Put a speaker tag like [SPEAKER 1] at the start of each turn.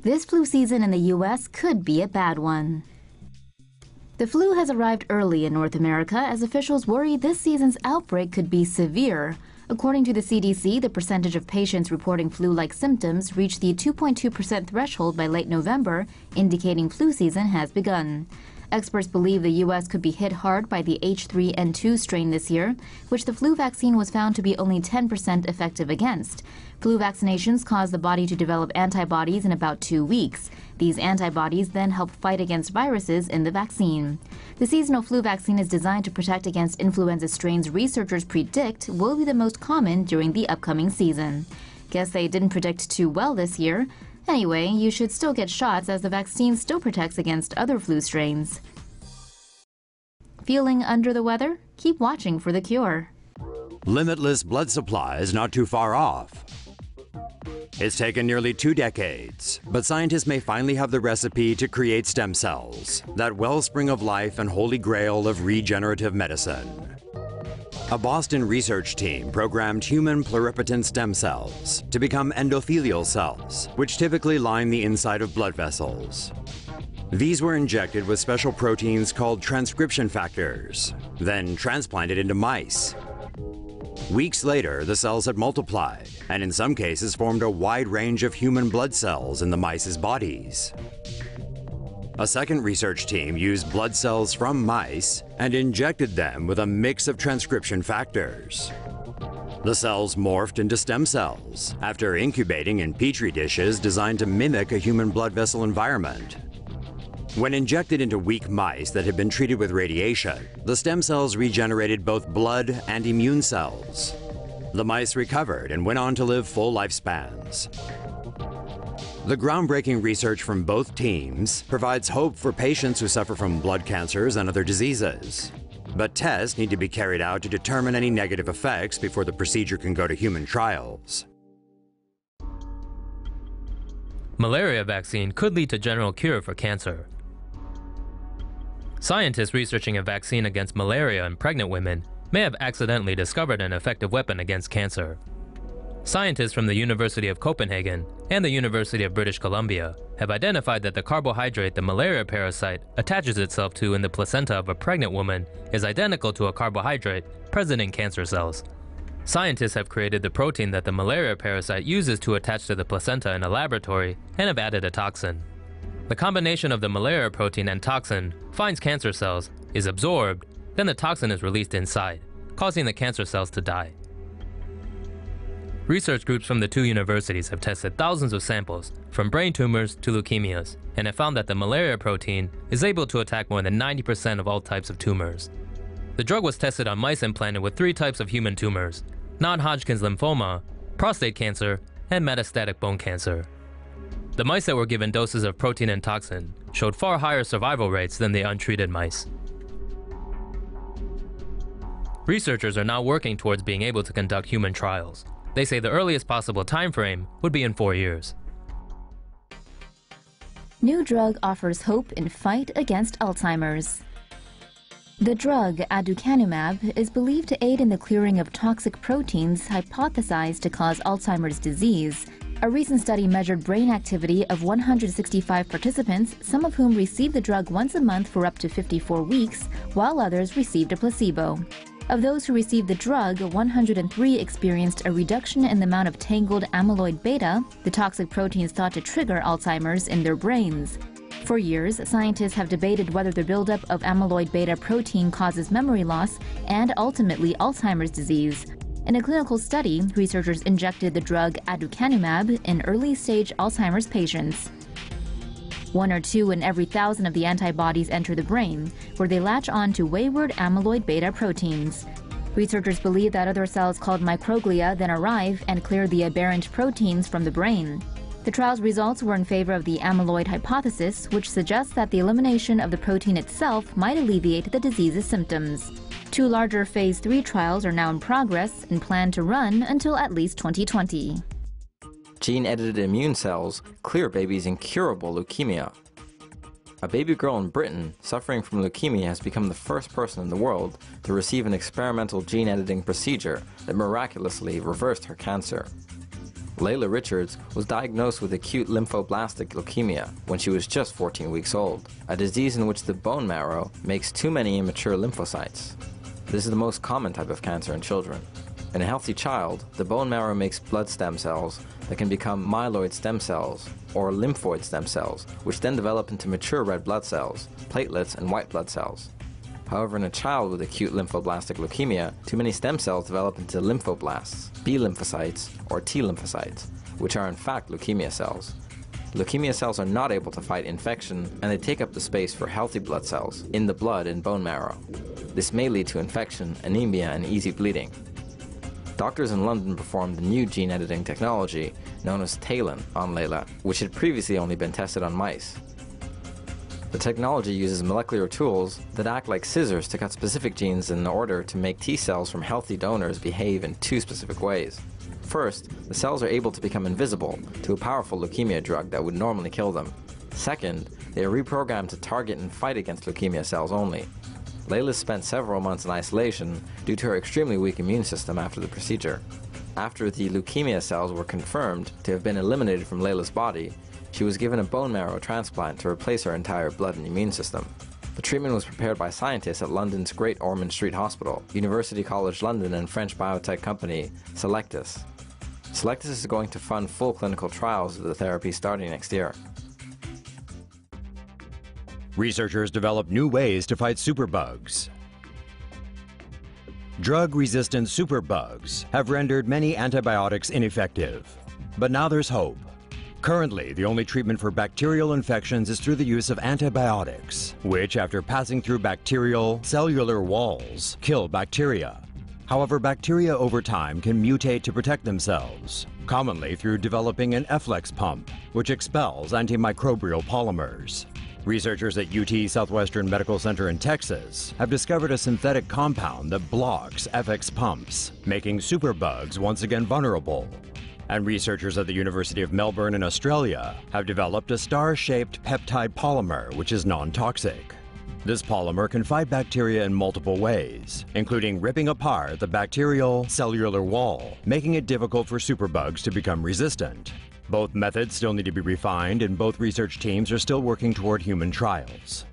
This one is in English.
[SPEAKER 1] This flu season in the U.S. could be a bad one. The flu has arrived early in North America as officials worry this season's outbreak could be severe. According to the CDC, the percentage of patients reporting flu-like symptoms reached the 2.2% threshold by late November, indicating flu season has begun. Experts believe the U.S. could be hit hard by the H3N2 strain this year, which the flu vaccine was found to be only 10% effective against. Flu vaccinations cause the body to develop antibodies in about 2 weeks. These antibodies then help fight against viruses in the vaccine. The seasonal flu vaccine is designed to protect against influenza strains researchers predict will be the most common during the upcoming season. Guess they didn't predict too well this year. Anyway, you should still get shots as the vaccine still protects against other flu strains. Feeling under the weather? Keep watching for the cure.
[SPEAKER 2] Limitless blood supply is not too far off. It's taken nearly 2 decades, but scientists may finally have the recipe to create stem cells, that wellspring of life and holy grail of regenerative medicine. A Boston research team programmed human pluripotent stem cells to become endothelial cells, which typically line the inside of blood vessels. These were injected with special proteins called transcription factors, then transplanted into mice. Weeks later, the cells had multiplied, and in some cases formed a wide range of human blood cells in the mice's bodies. A second research team used blood cells from mice and injected them with a mix of transcription factors. The cells morphed into stem cells after incubating in petri dishes designed to mimic a human blood vessel environment. When injected into weak mice that had been treated with radiation, the stem cells regenerated both blood and immune cells. The mice recovered and went on to live full lifespans. The groundbreaking research from both teams provides hope for patients who suffer from blood cancers and other diseases. But tests need to be carried out to determine any negative effects before the procedure can go to human trials.
[SPEAKER 3] Malaria vaccine could lead to general cure for cancer. Scientists researching a vaccine against malaria in pregnant women may have accidentally discovered an effective weapon against cancer. Scientists from the University of Copenhagen and the University of British Columbia have identified that the carbohydrate the malaria parasite attaches itself to in the placenta of a pregnant woman is identical to a carbohydrate present in cancer cells. Scientists have created the protein that the malaria parasite uses to attach to the placenta in a laboratory and have added a toxin. The combination of the malaria protein and toxin finds cancer cells, is absorbed, then the toxin is released inside, causing the cancer cells to die. Research groups from the 2 universities have tested thousands of samples, from brain tumors to leukemias, and have found that the malaria protein is able to attack more than 90% of all types of tumors. The drug was tested on mice implanted with 3 types of human tumors: non-Hodgkin's lymphoma, prostate cancer, and metastatic bone cancer. The mice that were given doses of protein and toxin showed far higher survival rates than the untreated mice. Researchers are now working towards being able to conduct human trials. They say the earliest possible time frame would be in 4 years.
[SPEAKER 1] New drug offers hope in fight against Alzheimer's. The drug aducanumab is believed to aid in the clearing of toxic proteins hypothesized to cause Alzheimer's disease. A recent study measured brain activity of 165 participants, some of whom received the drug once a month for up to 54 weeks, while others received a placebo. Of those who received the drug, 103 experienced a reduction in the amount of tangled amyloid beta, the toxic proteins thought to trigger Alzheimer's, in their brains. For years, scientists have debated whether the buildup of amyloid beta protein causes memory loss and ultimately Alzheimer's disease. In a clinical study, researchers injected the drug aducanumab in early-stage Alzheimer's patients. 1 or 2 in every 1,000 of the antibodies enter the brain, where they latch on to wayward amyloid beta proteins. Researchers believe that other cells called microglia then arrive and clear the aberrant proteins from the brain. The trial's results were in favor of the amyloid hypothesis, which suggests that the elimination of the protein itself might alleviate the disease's symptoms. 2 larger Phase 3 trials are now in progress and plan to run until at least 2020.
[SPEAKER 4] Gene-edited immune cells clear babies' incurable leukemia. A baby girl in Britain suffering from leukemia has become the first person in the world to receive an experimental gene-editing procedure that miraculously reversed her cancer. Layla Richards was diagnosed with acute lymphoblastic leukemia when she was just 14 weeks old, a disease in which the bone marrow makes too many immature lymphocytes. This is the most common type of cancer in children. In a healthy child, the bone marrow makes blood stem cells that can become myeloid stem cells or lymphoid stem cells, which then develop into mature red blood cells, platelets, and white blood cells. However, in a child with acute lymphoblastic leukemia, too many stem cells develop into lymphoblasts, B lymphocytes, or T lymphocytes, which are in fact leukemia cells. Leukemia cells are not able to fight infection, and they take up the space for healthy blood cells in the blood and bone marrow. This may lead to infection, anemia, and easy bleeding. Doctors in London performed a new gene editing technology known as TALEN on Layla, which had previously only been tested on mice. The technology uses molecular tools that act like scissors to cut specific genes in order to make T cells from healthy donors behave in two specific ways. First, the cells are able to become invisible to a powerful leukemia drug that would normally kill them. Second, they are reprogrammed to target and fight against leukemia cells only. Layla spent several months in isolation due to her extremely weak immune system after the procedure. After the leukemia cells were confirmed to have been eliminated from Layla's body, she was given a bone marrow transplant to replace her entire blood and immune system. The treatment was prepared by scientists at London's Great Ormond Street Hospital, University College London, and French biotech company SCITECH. SCITECH is going to fund full clinical trials of the therapy starting next year.
[SPEAKER 2] Researchers develop new ways to fight superbugs. Drug-resistant superbugs have rendered many antibiotics ineffective. But now there's hope. Currently, the only treatment for bacterial infections is through the use of antibiotics, which, after passing through bacterial cellular walls, kill bacteria. However, bacteria over time can mutate to protect themselves, commonly through developing an efflux pump, which expels antimicrobial polymers. Researchers at UT Southwestern Medical Center in Texas have discovered a synthetic compound that blocks FX pumps, making superbugs once again vulnerable. And researchers at the University of Melbourne in Australia have developed a star-shaped peptide polymer which is non-toxic. This polymer can fight bacteria in multiple ways, including ripping apart the bacterial cellular wall, making it difficult for superbugs to become resistant. Both methods still need to be refined, and both research teams are still working toward human trials.